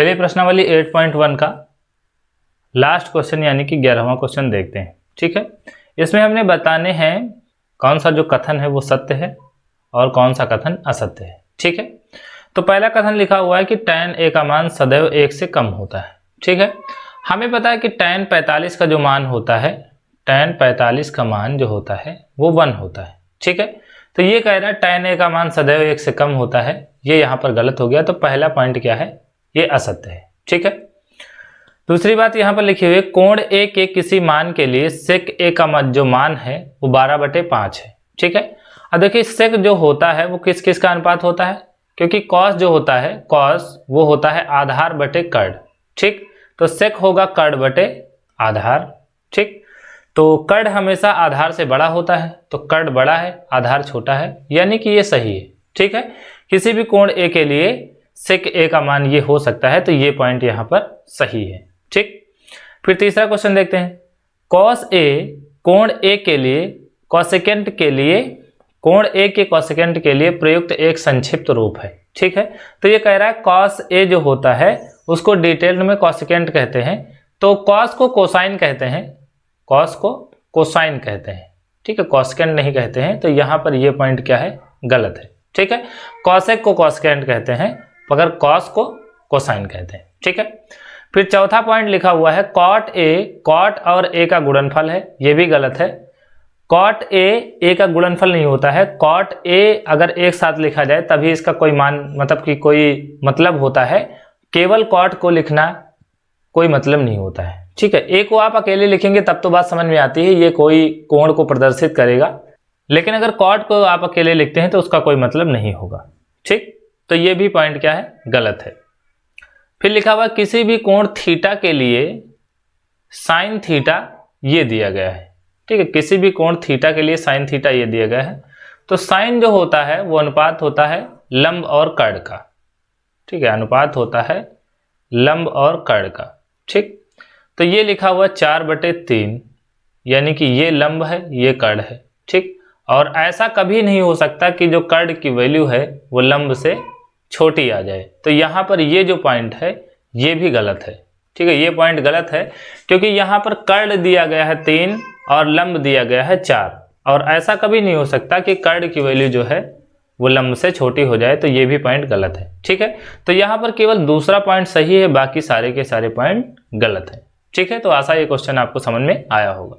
चलिए प्रश्नावली 8.1 का लास्ट क्वेश्चन यानी कि 11वां क्वेश्चन देखते हैं। ठीक है, इसमें हमने बताने हैं कौन सा जो कथन है वो सत्य है और कौन सा कथन असत्य है। ठीक है, तो पहला कथन लिखा हुआ है कि tan a का मान सदैव 1 से कम होता है। ठीक है, हमें पता है कि tan 45 का जो मान होता है, tan 45 का मान जो होता है वो 1 होता है। ठीक है, तो ये कह रहा है tan a का मान सदैव 1 से कम होता है, ये यहाँ पर गलत हो गया। तो पहला पॉइंट क्या है, ये असत्य है। ठीक है, दूसरी बात यहाँ पर लिखी हुई है कोण a के किसी मान के लिए sec a का जो मान है वो 12/5 है। ठीक है, अब देखिए sec जो होता है वो किस किस का अनुपात होता है, क्योंकि cos जो होता है, cos वो होता है आधार बटे कर्ण। ठीक, तो sec होगा कर्ण बटे आधार। ठीक, तो कर्ण हमेशा आधार से बड़ा होता है, तो कर्ण बड़ा है आधार छोटा है, यानी कि ये सही है। ठीक है, किसी भी कोण a के लिए sec a का मान ये हो सकता है, तो ये पॉइंट यहाँ पर सही है। ठीक, फिर तीसरा क्वेश्चन देखते हैं। cos a कोण a के लिए कोसेकेंट के लिए कोण a के कोसेकेंट के लिए प्रयुक्त एक संक्षिप्त रूप है। ठीक है, तो ये कह रहा है cos a जो होता है उसको डिटेल में कोसेकेंट कहते हैं, तो cos को कोसाइन कहते हैं, cos को कोसाइन कहते हैं। ठीक है, कोसेकेंट नहीं कहते हैं, तो यहाँ पर ये पॉइंट क्या है, गलत है। ठीक है, कॉसेक को कोसेकेंट कहते हैं मगर cos को कोसाइन कहते हैं। ठीक है, फिर चौथा पॉइंट लिखा हुआ है cot a cot और a का गुणनफल है, ये भी गलत है। cot a का गुणनफल नहीं होता है, cot a अगर एक साथ लिखा जाए तभी इसका कोई मान मतलब कि कोई मतलब होता है, केवल cot को लिखना कोई मतलब नहीं होता है। ठीक है, a को आप अकेले लिखेंगे तब तो बात समझ में आती है, ये कोई कोण को प्रदर्शित करेगा, लेकिन अगर cot को आप अकेले लिखते हैं तो उसका कोई मतलब नहीं होगा। ठीक, तो ये भी पॉइंट क्या है, गलत है। फिर लिखा हुआ किसी भी कोण थीटा के लिए साइन थीटा ये दिया गया है। ठीक है, किसी भी कोण थीटा के लिए साइन थीटा ये दिया गया है, तो साइन जो होता है वो अनुपात होता है लंब और कर्ण का। ठीक है, अनुपात होता है लंब और कर्ण का। ठीक, तो ये लिखा हुआ 4/3 यानी कि ये लंब है ये कर्ण है। ठीक, और ऐसा कभी नहीं हो सकता कि जो कर्ण की वैल्यू है वो लंब से छोटी आ जाए, तो यहाँ पर ये जो पॉइंट है ये भी गलत है। ठीक है, ये पॉइंट गलत है क्योंकि यहाँ पर कर्ण दिया गया है 3 और लंब दिया गया है 4, और ऐसा कभी नहीं हो सकता कि कर्ण की वैल्यू जो है वो लंब से छोटी हो जाए, तो ये भी पॉइंट गलत है। ठीक है, तो यहाँ पर केवल दूसरा पॉइंट सही है, बाकी सारे के सारे पॉइंट गलत है। ठीक है, तो आशा ये क्वेश्चन आपको समझ में आया होगा।